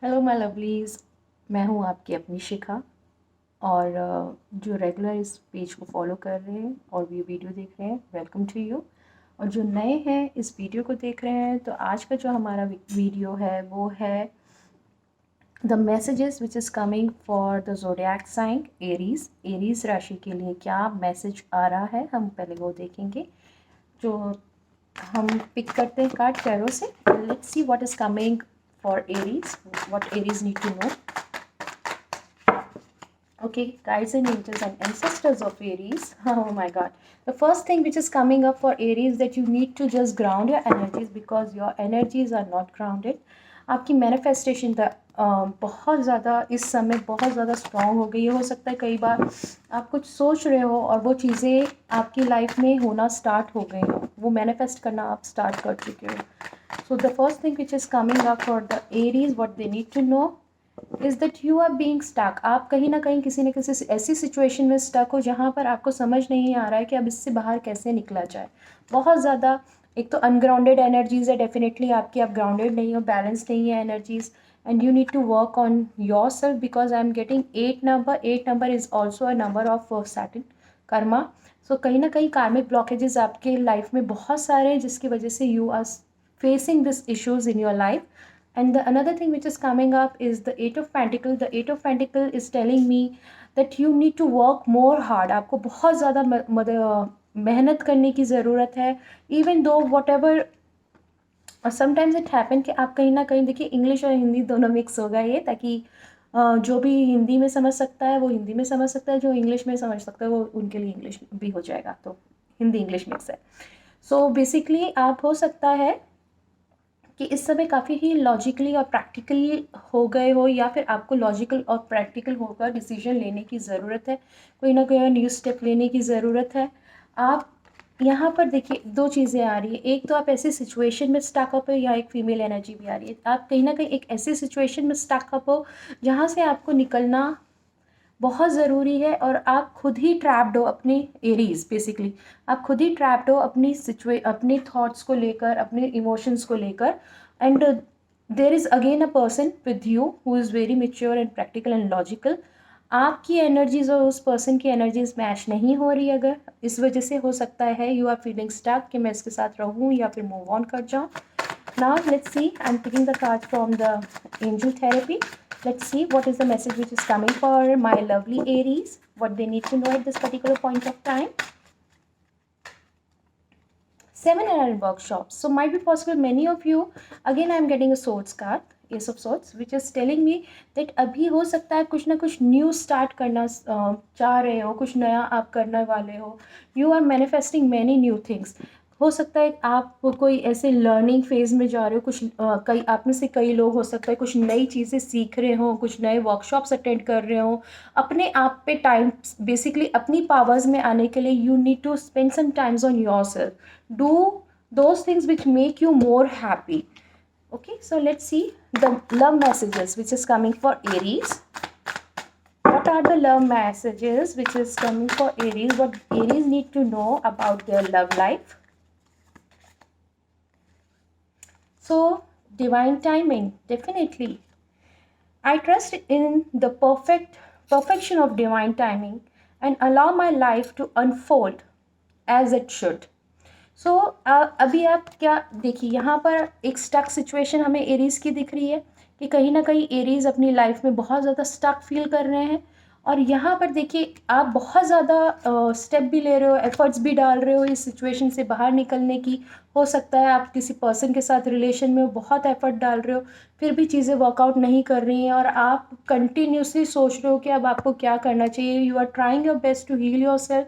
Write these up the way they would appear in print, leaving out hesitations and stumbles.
Hello my lovelies. मैं हूँ आपकी अपनी शिखा। और जो रेगुलर इस पेज को फॉलो कर रहे हैं और ये वीडियो देख रहे हैं, वेलकम टू यू। और जो नए हैं इस वीडियो को देख रहे हैं, तो आज का जो हमारा वीडियो है वो है the messages which is coming for the zodiac sign Aries. Aries राशि के लिए क्या मैसेज आ रहा है, हम पहले वो देखेंगे। जो हम पिक करते हैं कार्ड टैरो से। Let's see what is coming for Aries, what Aries need to know. Okay, guides and angels and ancestors of Aries. Oh my god. The first thing which is coming up for Aries, that you need to just ground your energies because your energies are not grounded. आपकी manifestation बहुत ज़्यादा इस समय बहुत ज़्यादा strong हो गई है। हो सकता है कई बार आप कुछ सोच रहे हो और वो चीज़ें आपकी लाइफ में होना स्टार्ट हो गई हो, वो मैनिफेस्ट करना आप स्टार्ट कर चुके हो। So the first thing which is coming up for the Aries, what they need to know is that you are being stuck. आप कहीं ना कहीं किसी न किसी ऐसी सिचुएशन में स्टक हो जहाँ पर आपको समझ नहीं आ रहा है कि अब इससे बाहर कैसे निकला जाए। बहुत ज़्यादा एक तो अनग्राउंडेड एनर्जीज है, डेफिनेटली आपकी, आप ग्राउंडेड नहीं हो, बैलेंस नहीं है energies, and you need to work on your self because I am getting 8 number. 8 number is also a number of Saturn karma. So कहीं ना कहीं कार्मिक ब्लॉकेजेस आपके लाइफ में बहुत सारे हैं जिसकी वजह से you are facing these issues in your life. And the another thing which is coming up is the Eight of Pentacle. The Eight of Pentacle is telling me that you need to work more hard. आपको बहुत ज़्यादा मेहनत करने की ज़रूरत है। even though whatever, और sometimes it happen कि आप कहीं ना कहीं, देखिए इंग्लिश और हिंदी दोनों मिक्स होगा ये, ताकि जो भी हिंदी में समझ सकता है वो हिंदी में समझ सकता है, जो इंग्लिश में समझ सकता है वो उनके लिए इंग्लिश भी हो जाएगा। तो हिंदी इंग्लिश मिक्स है। सो बेसिकली आप हो सकता है कि इस समय काफ़ी ही लॉजिकली और प्रैक्टिकली हो गए हो, या फिर आपको लॉजिकल और प्रैक्टिकल होकर डिसीजन लेने की ज़रूरत है, कोई ना कोई न्यू स्टेप लेने की ज़रूरत है। आप यहाँ पर देखिए दो चीज़ें आ रही है। एक तो आप ऐसी सिचुएशन में स्टक अप हो, या एक फीमेल एनर्जी भी आ रही है। आप कहीं ना कहीं एक ऐसी सिचुएशन में स्टक अप हो जहाँ से आपको निकलना बहुत ज़रूरी है, और आप खुद ही ट्रैप्ड हो अपने एरीज। बेसिकली आप खुद ही ट्रैप्ड हो अपने थॉट्स को लेकर, अपने इमोशंस को लेकर। And there is again a person with you who is very mature and practical and logical. आपकी एनर्जीज और उस पर्सन की एनर्जीज मैच नहीं हो रही। अगर इस वजह से हो सकता है यू आर फीलिंग स्टक कि मैं इसके साथ रहूँ या फिर मूव ऑन कर जाऊँ। Now let's see, I'm picking the card from the angel therapy. Let's see what is the message which is coming for my lovely Aries, what they need to know at this particular point of time. Seminar and workshops. So might be possible many of you, again I'm getting a swords card, ace of swords, which is telling me that अभी हो सकता है कुछ ना कुछ new start करना चाह रहे हो, कुछ नया आप करने वाले हो। You are manifesting many new things. हो सकता है आप कोई ऐसे लर्निंग फेज में जा रहे हो, कुछ कई आप में से कई लोग हो सकता है कुछ नई चीज़ें सीख रहे हो, कुछ नए वर्कशॉप्स अटेंड कर रहे हो। अपने आप पे टाइम, बेसिकली अपनी पावर्स में आने के लिए you need to spend some times on your self, do those things which make you more happy. Okay, so let's see the love messages which is coming for Aries. What are the love messages which is coming for Aries? What Aries need to know about their love life? So divine timing, definitely I trust in the perfection of divine timing and allow my life to unfold as it should. सो अभी आप क्या देखिए, यहाँ पर एक stuck situation हमें Aries की दिख रही है कि कहीं ना कहीं एरीज अपनी लाइफ में बहुत ज़्यादा स्टक फील कर रहे हैं। और यहाँ पर देखिए आप बहुत ज़्यादा स्टेप भी ले रहे हो, एफर्ट्स भी डाल रहे हो इस सिचुएशन से बाहर निकलने की। हो सकता है आप किसी पर्सन के साथ रिलेशन में बहुत एफर्ट डाल रहे हो, फिर भी चीज़ें वर्कआउट नहीं कर रही हैं, और आप कंटिन्यूसली सोच रहे हो कि अब आपको क्या करना चाहिए। You are trying your best to heal your self,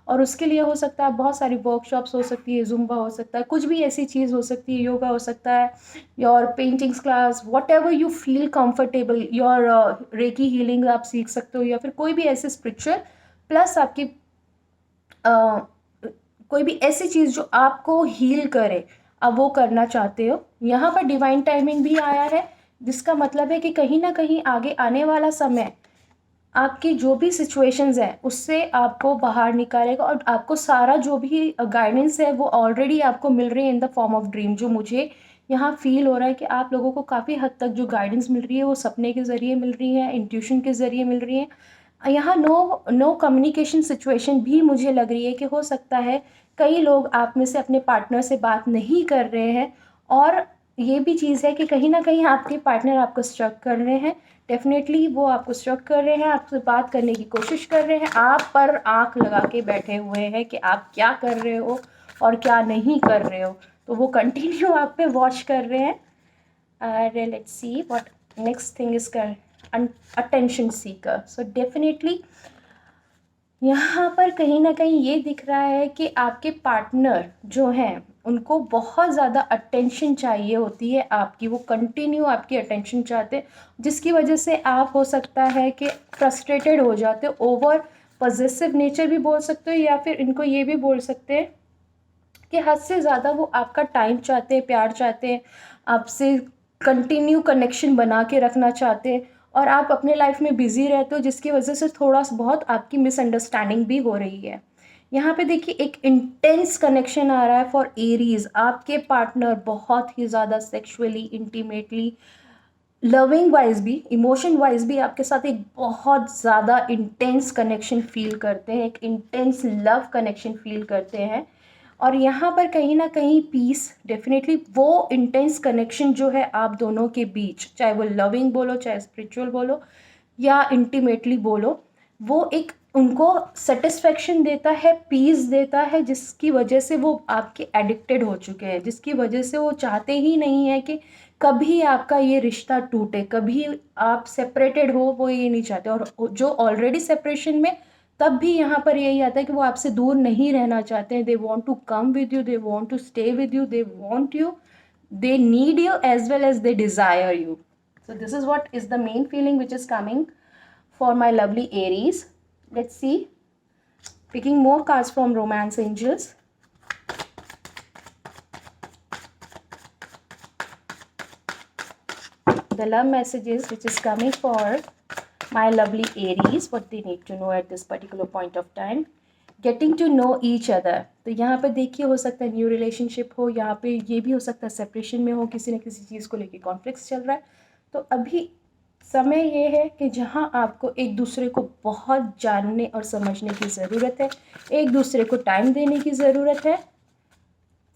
और उसके लिए हो सकता है बहुत सारी वर्कशॉप्स हो सकती है, जुम्बा हो सकता है, कुछ भी ऐसी चीज़ हो सकती है, योगा हो सकता है, your paintings class, what ever you feel comfortable, your recce healing आप सीख सकते हो, या फिर कोई भी ऐसे स्पिरिचुअल प्लस आपकी कोई भी ऐसी चीज़ जो आपको हील करे, अब वो करना चाहते हो। यहाँ पर डिवाइन टाइमिंग भी आया है, जिसका मतलब है कि कहीं ना कहीं आगे आने वाला समय आपकी जो भी सिचुएशंस हैं उससे आपको बाहर निकालेगा, और आपको सारा जो भी गाइडेंस है वो ऑलरेडी आपको मिल रही है in the form of dream, जो मुझे यहाँ फील हो रहा है कि आप लोगों को काफ़ी हद तक जो गाइडेंस मिल रही है वो सपने के ज़रिए मिल रही है, इंट्यूशन के ज़रिए मिल रही है। यहाँ नो कम्युनिकेशन सिचुएशन भी मुझे लग रही है कि हो सकता है कई लोग आप में से अपने पार्टनर से बात नहीं कर रहे हैं, और ये भी चीज़ है कि कहीं ना कहीं आपके पार्टनर आपको स्ट्रक कर रहे हैं। डेफिनेटली वो आपको स्ट्रक कर रहे हैं, आपसे बात करने की कोशिश कर रहे हैं, आप पर आंख लगा के बैठे हुए हैं कि आप क्या कर रहे हो और क्या नहीं कर रहे हो। तो वो कंटिन्यू आप पे वॉच कर रहे हैं। Let's see what next thing is कर अटेंशन सीकर। सो डेफिनेटली यहाँ पर कहीं ना कहीं ये दिख रहा है कि आपके पार्टनर जो हैं उनको बहुत ज़्यादा अटेंशन चाहिए होती है आपकी, वो कंटिन्यू आपकी अटेंशन चाहते हैं, जिसकी वजह से आप हो सकता है कि फ्रस्ट्रेटेड हो जाते हो, ओवर पॉजेसिव नेचर भी बोल सकते हो, या फिर इनको ये भी बोल सकते हैं कि हद से ज़्यादा वो आपका टाइम चाहते हैं, प्यार चाहते हैं, आपसे कंटिन्यू कनेक्शन बना के रखना चाहते हैं, और आप अपने लाइफ में बिज़ी रहते हो, जिसकी वजह से थोड़ा बहुत आपकी मिसअंडरस्टैंडिंग भी हो रही है। यहाँ पे देखिए एक इंटेंस कनेक्शन आ रहा है फॉर एरीज। आपके पार्टनर बहुत ही ज़्यादा सेक्सुअली, इंटीमेटली, लविंग वाइज भी, इमोशन वाइज भी आपके साथ एक बहुत ज़्यादा इंटेंस कनेक्शन फील करते हैं, एक इंटेंस लव कनेक्शन फील करते हैं। और यहाँ पर कहीं ना कहीं पीस, डेफिनेटली वो इंटेंस कनेक्शन जो है आप दोनों के बीच, चाहे वो लविंग बोलो, चाहे स्पिरिचुअल बोलो, या इंटीमेटली बोलो, वो एक उनको सेटिस्फेक्शन देता है, पीस देता है, जिसकी वजह से वो आपके एडिक्टेड हो चुके हैं, जिसकी वजह से वो चाहते ही नहीं है कि कभी आपका ये रिश्ता टूटे, कभी आप सेपरेटेड हो, वो ये नहीं चाहते। और जो ऑलरेडी सेपरेशन में, तब भी यहाँ पर यही आता है कि वो आपसे दूर नहीं रहना चाहते हैं। They want to come with you, they want to stay with you, they want you, they need you as well as they desire you. So this is what is the main feeling which is coming for my lovely Aries. Let's see, picking more cards from Romance Angels. The love messages which is coming for my lovely Aries, what they need to know at this particular point of time. Getting to know each other. तो यहाँ पर देखिए हो सकता है new relationship हो, यहाँ पे ये भी हो सकता है सेपरेशन में हो, किसी न किसी चीज़ को लेके कॉन्फ्लिक्ट चल रहा है। तो अभी समय ये है कि जहाँ आपको एक दूसरे को बहुत जानने और समझने की ज़रूरत है, एक दूसरे को टाइम देने की ज़रूरत है,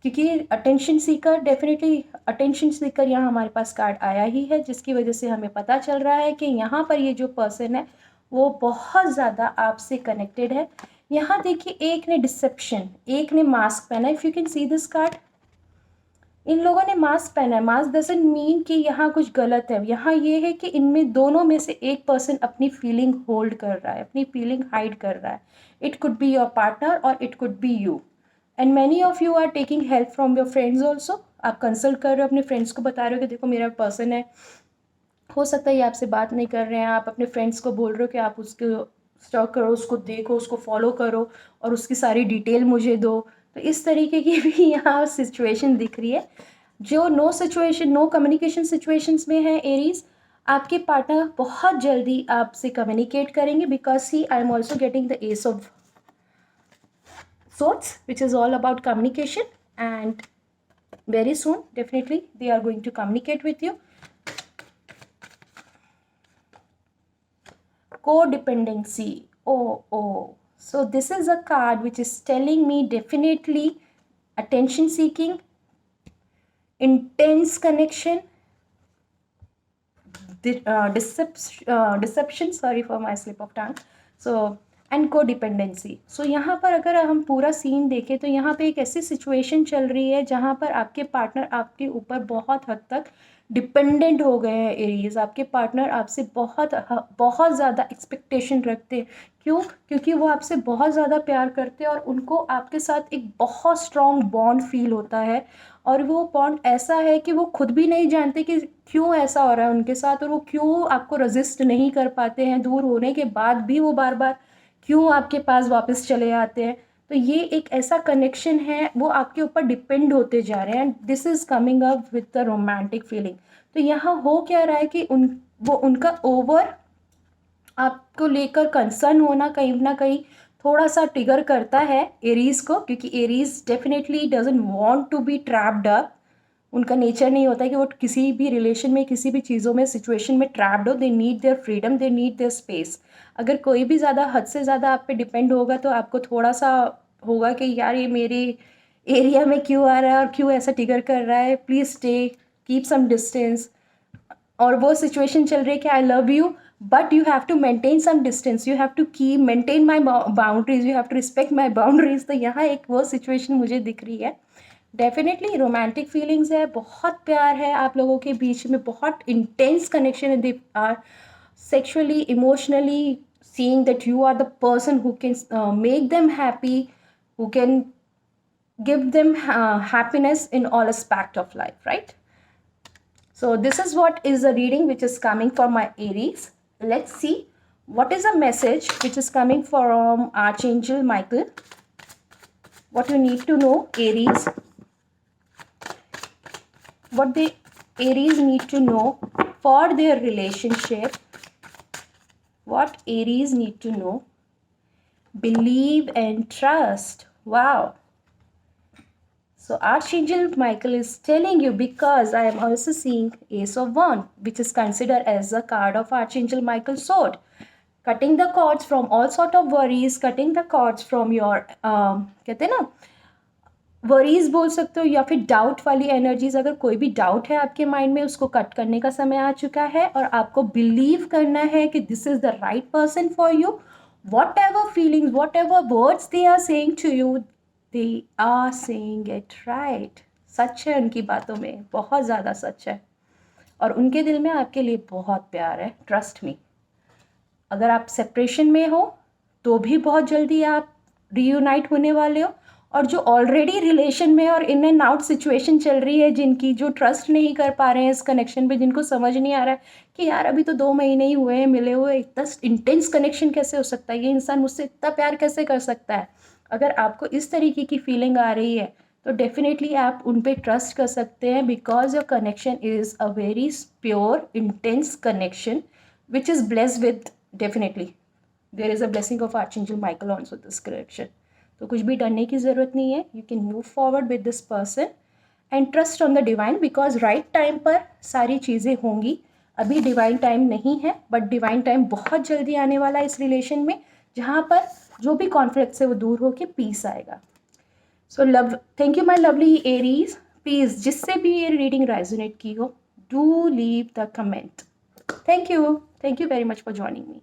क्योंकि attention seeker, definitely attention seeker यहाँ हमारे पास कार्ड आया ही है, जिसकी वजह से हमें पता चल रहा है कि यहाँ पर ये जो पर्सन है वो बहुत ज़्यादा आपसे कनेक्टेड है। यहाँ देखिए एक ने डिसेप्शन, एक ने मास्क पहना है। If you can see this card, इन लोगों ने मास्क पहना है। मास्क डजंट मीन कि यहाँ कुछ गलत है, यहाँ ये है कि इनमें दोनों में से एक पर्सन अपनी फीलिंग होल्ड कर रहा है, अपनी फीलिंग हाइड कर रहा है। It could be your partner or it could be you, and many of you are taking help from your friends also. आप कंसल्ट कर रहे हो, अपने फ्रेंड्स को बता रहे हो कि देखो मेरा पर्सन है, हो सकता है ये आपसे बात नहीं कर रहे हैं, आप अपने फ्रेंड्स को बोल रहे हो कि आप उसको स्टॉक करो, उसको देखो, उसको फॉलो करो और उसकी सारी डिटेल मुझे दो। तो इस तरीके की भी यहाँ सिचुएशन दिख रही है। जो नो कम्युनिकेशन सिचुएशंस में है एरीज, आपके पार्टनर बहुत जल्दी आपसे कम्युनिकेट करेंगे, because he I am also getting the S of swords, which is all about communication, and very soon definitely they are going to communicate with you. Codependency. Oh, so this is a card which is telling me definitely attention seeking, intense connection, deception, sorry for my slip of tongue, so and को dependency. सो यहाँ पर अगर हम पूरा scene देखें तो यहाँ पे एक ऐसी सिचुएशन चल रही है जहाँ पर आपके पार्टनर आपके ऊपर बहुत हद तक डिपेंडेंट हो गए हैं एरीज। आपके पार्टनर आपसे बहुत बहुत ज़्यादा एक्सपेक्टेशन रखते हैं। क्यों? क्योंकि वो आपसे बहुत ज़्यादा प्यार करते हैं और उनको आपके साथ एक बहुत स्ट्रॉन्ग बॉन्ड फील होता है, और वो बॉन्ड ऐसा है कि वो खुद भी नहीं जानते कि क्यों ऐसा हो रहा है उनके साथ, और वो क्यों आपको रेजिस्ट नहीं कर पाते हैं, दूर होने के बाद भी वो बार बार क्यों आपके पास वापस चले आते हैं। तो ये एक ऐसा कनेक्शन है, वो आपके ऊपर डिपेंड होते जा रहे हैं, and this is coming up with the romantic feeling. तो यहाँ हो क्या रहा है कि वो उनका ओवर आपको लेकर कंसर्न होना कहीं ना कहीं थोड़ा सा ट्रिगर करता है एरीज को, क्योंकि Aries definitely doesn't want to be trapped up उनका नेचर नहीं होता है कि वो किसी भी रिलेशन में, किसी भी चीज़ों में, सिचुएशन में ट्रैप्ड हो. They need their freedom, they need their space. अगर कोई भी ज़्यादा हद से ज़्यादा आप पे डिपेंड होगा तो आपको थोड़ा सा होगा कि यार ये मेरे एरिया में क्यों आ रहा है और क्यों ऐसा ट्रिगर कर रहा है, please stay, keep some distance. और वो सिचुएशन चल रही है कि I love you, but you have to maintain some distance, you have to keep maintain my boundaries, you have to respect my boundaries. तो यहाँ एक वो सिचुएशन मुझे दिख रही है. डेफिनेटली रोमांटिक फीलिंग्स है, बहुत प्यार है आप लोगों के बीच में, बहुत इंटेंस कनेक्शन है. They are sexually, emotionally, seeing that you are the person who can make them happy, who can give them happiness in all aspect of life, right? So this is what is the reading which is coming for my Aries. Let's see what is a message which is coming from Archangel Michael. What you need to know, Aries. What the Aries need to know for their relationship. What Aries need to know. Believe and trust. Wow. So Archangel Michael is telling you, because I am also seeing Ace of Wands, which is considered as a card of Archangel Michael's sword. Cutting the cords from all sort of worries, cutting the cords from your कहते हैं ना, worries बोल सकते हो, या फिर doubt वाली energies. अगर कोई भी डाउट है आपके माइंड में, उसको कट करने का समय आ चुका है और आपको बिलीव करना है कि this is the right person for you. Whatever feelings, whatever words they are saying to you, they are saying it right. सच है उनकी बातों में, बहुत ज़्यादा सच है. और उनके दिल में आपके लिए बहुत प्यार है, ट्रस्ट मी. अगर आप सेपरेशन में हो तो भी बहुत जल्दी आप रीयूनाइट होने वाले हो. और जो ऑलरेडी रिलेशन में और इन एंड आउट सिचुएशन चल रही है, जिनकी जो ट्रस्ट नहीं कर पा रहे हैं इस कनेक्शन पे, जिनको समझ नहीं आ रहा है कि यार अभी तो 2 महीने ही हुए हैं मिले हुए, इतना इंटेंस कनेक्शन कैसे हो सकता है, ये इंसान मुझसे इतना प्यार कैसे कर सकता है. अगर आपको इस तरीके की फीलिंग आ रही है तो डेफिनेटली आप उन पर ट्रस्ट कर सकते हैं, because your connection is a very pure intense connection which is blessed with, definitely there is a blessing of archangel Michael also this connection. तो कुछ भी डरने की ज़रूरत नहीं है. You can move forward with this person and trust on the divine, because right time पर सारी चीज़ें होंगी. अभी डिवाइन टाइम नहीं है, बट डिवाइन टाइम बहुत जल्दी आने वाला है इस रिलेशन में, जहाँ पर जो भी कॉन्फ्लिक्ट है वो दूर होकर पीस आएगा. So love, thank you my lovely Aries. Please जिससे भी ये रीडिंग रेजोनेट की हो, do leave the comment. Thank you very much for joining me.